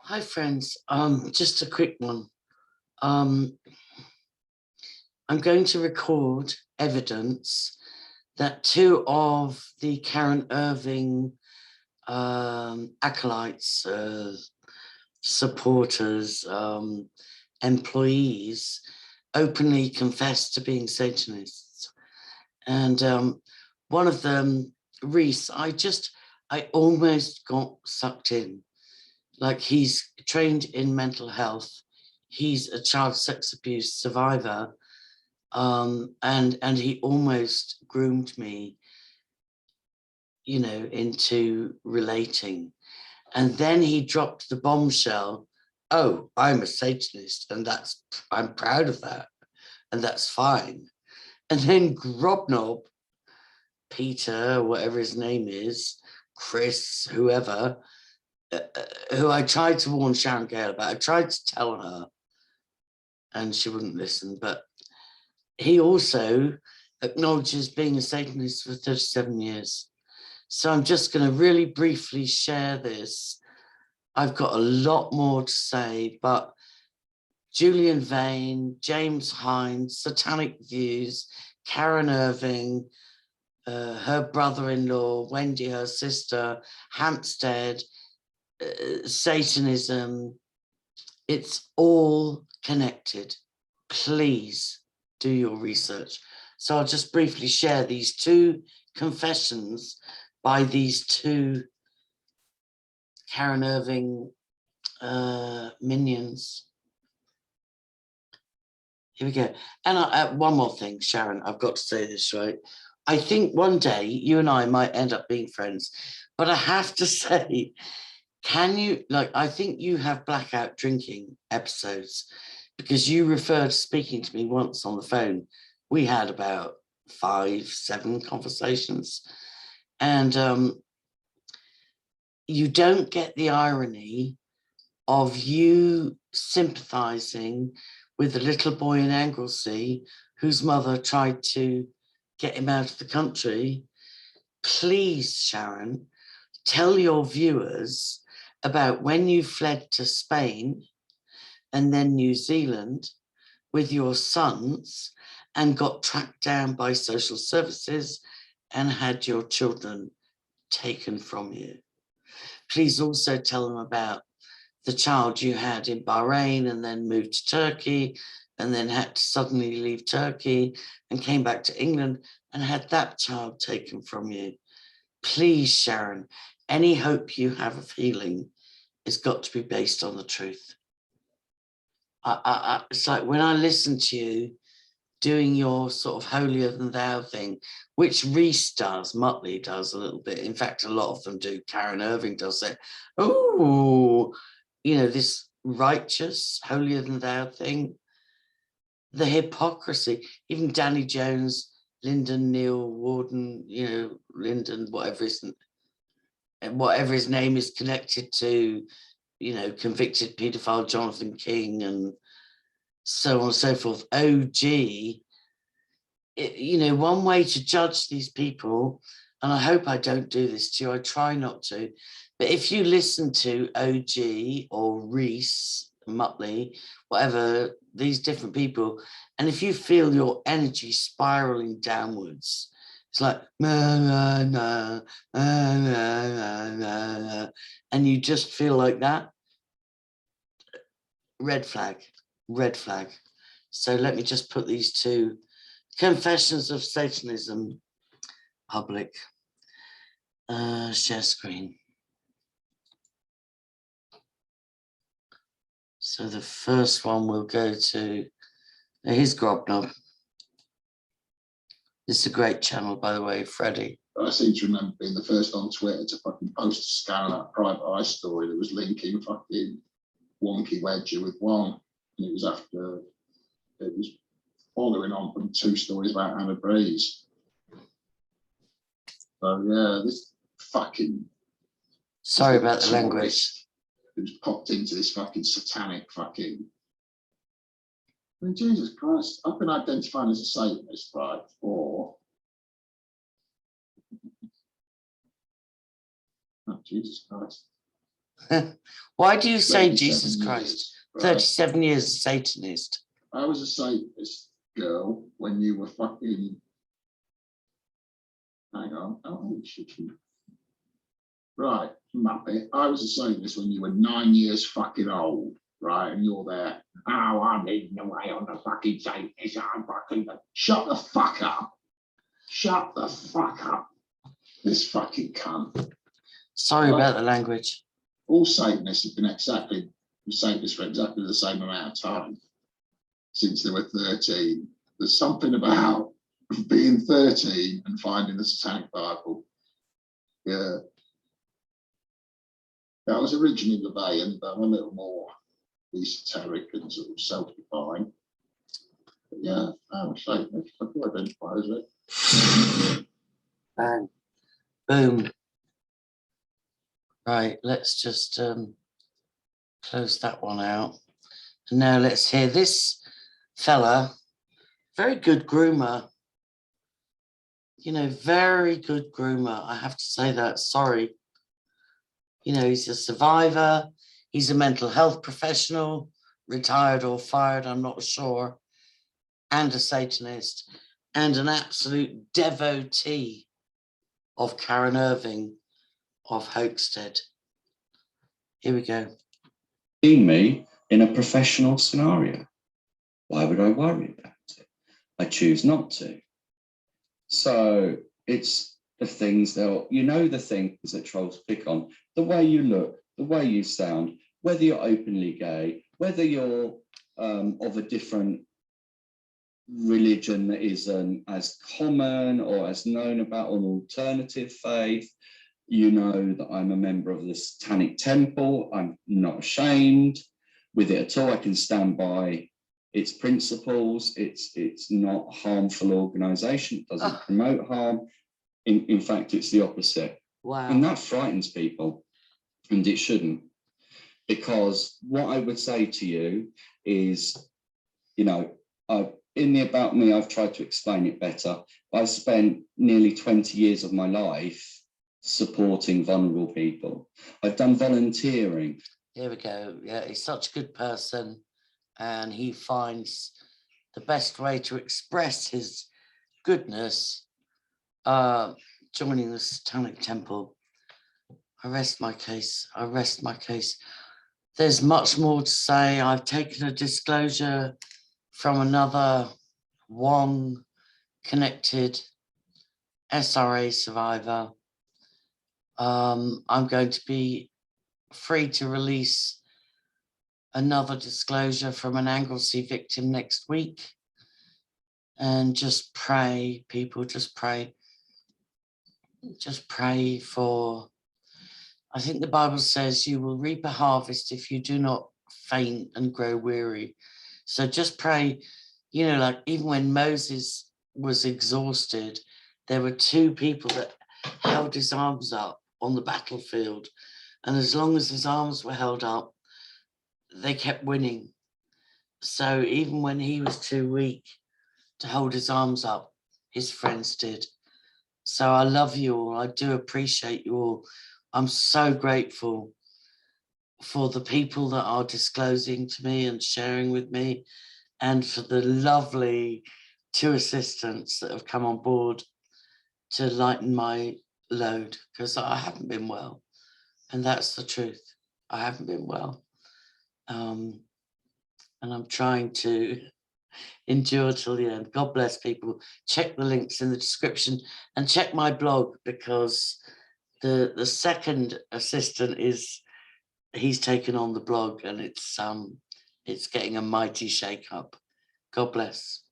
Hi friends, just a quick one. I'm going to record evidence that two of the Karen Irving acolytes, supporters, employees openly confessed to being Satanists. And one of them, Reese, I almost got sucked in. Like, he's trained in mental health. He's a child sex abuse survivor. And he almost groomed me, you know, into relating. And then he dropped the bombshell. Oh, I'm a Satanist, and I'm proud of that. And that's fine. And then Grobknob, Peter, whatever his name is, Chris, whoever, who I tried to warn Sharon Gale about. I tried to tell her and she wouldn't listen, but he also acknowledges being a Satanist for 37 years. So I'm just going to really briefly share this. I've got a lot more to say, but Julian Vane, James Hines, Satanic Views, Karen Irving, her brother-in-law, Wendy, her sister, Hampstead, Satanism, it's all connected. Please do your research. So I'll just briefly share these two confessions by these two Karen Irving minions. Here we go. And one more thing, Sharon, I've got to say this, right? I think one day you and I might end up being friends, but I have to say, can you, like, I think you have blackout drinking episodes because you referred speaking to me once on the phone. We had about 5-7 conversations, and you don't get the irony of you sympathizing with the little boy in Anglesey whose mother tried to get him out of the country. Please, Sharon, tell your viewers about when you fled to Spain and then New Zealand with your sons and got tracked down by social services and had your children taken from you. Please also tell them about the child you had in Bahrain and then moved to Turkey and then had to suddenly leave Turkey and came back to England and had that child taken from you. Please, Sharon, any hope you have of healing has got to be based on the truth. It's like when I listen to you doing your sort of holier than thou thing, which Reese does, Muttley does a little bit. In fact, a lot of them do. Karen Irving does it. Oh, you know, this righteous, holier than thou thing. The hypocrisy. Even Danny Jones, Lyndon Neil Warden, you know, Lyndon, whatever his name is connected to, you know, convicted paedophile Jonathan King and so on and so forth. OG, you know, one way to judge these people, and I hope I don't do this to you, I try not to, but if you listen to OG or Reese, Muttley, whatever, these different people, and if you feel your energy spiraling downwards, it's like, and you just feel like that, red flag, red flag. So let me just put these two confessions of Satanism public. Share screen. So the first one will go to, here's Grobknob. This is a great channel, by the way, Freddie. I seem to remember being the first on Twitter to fucking post a scan of that private eye story that was linking fucking Wonky Wedger with Wong. And it was after, it was following on from 2 stories about Anna Breeze. So yeah, this fucking... Sorry about the language. Who's popped into this fucking satanic fucking... I mean, Jesus Christ, I've been identifying as a Satanist, right, for... Oh, Jesus Christ. Why do you say 37 Jesus years, Christ? right? 37 years a Satanist. I was a Satanist girl when you were fucking. Hang on. Oh, right, Muppet. I was a Satanist when you were 9 years fucking old, right? And you're there. Oh, I'm leading the way on the fucking Satanist. I'm fucking. Shut the fuck up. Shut the fuck up. This fucking cunt. Sorry about the language. All Satanists have been Satanists for exactly the same amount of time since they were 13. There's something about being 13 and finding the Satanic Bible. Yeah. I was originally Levian, but I'm a little more esoteric and sort of self-defined. But yeah, I'm a Satanist. I do identify as it. Bang. Boom. Right, let's just close that one out. And now let's hear this fella, very good groomer. You know, very good groomer. I have to say that, sorry. You know, he's a survivor. He's a mental health professional, retired or fired, I'm not sure. And a Satanist and an absolute devotee of Karen Irving of Hoaxted. Here we go. Seen me in a professional scenario. Why would I worry about it? I choose not to. So it's the things that, you know, the things that trolls pick on, the way you look, the way you sound, whether you're openly gay, whether you're of a different religion that isn't as common or as known about, an alternative faith. You know that I'm a member of the Satanic Temple. I'm not ashamed with it at all. I can stand by its principles. It's not a harmful organization. It doesn't promote harm. In fact, it's the opposite. Wow. And that frightens people, and it shouldn't. Because what I would say to you is, you know, in the About Me, I've tried to explain it better. I've spent nearly 20 years of my life supporting vulnerable people. I've done volunteering. Here we go. Yeah, he's such a good person, and he finds the best way to express his goodness, joining the Satanic Temple. I rest my case. I rest my case. There's much more to say. I've taken a disclosure from another Wong-connected SRA survivor. I'm going to be free to release another disclosure from an Anglesey victim next week. And just pray, people, just pray. Just pray for, I think the Bible says you will reap a harvest if you do not faint and grow weary. So just pray, you know, like even when Moses was exhausted, there were two people that held his arms up on the battlefield. And as long as his arms were held up, they kept winning. So even when he was too weak to hold his arms up, his friends did. So I love you all. I do appreciate you all. I'm so grateful for the people that are disclosing to me and sharing with me, and for the lovely 2 assistants that have come on board to lighten my load, because I haven't been well. And that's the truth. I haven't been well. And I'm trying to endure till the end. God bless people. Check the links in the description and check my blog, because the second assistant he's taken on the blog, and it's getting a mighty shake up. God bless.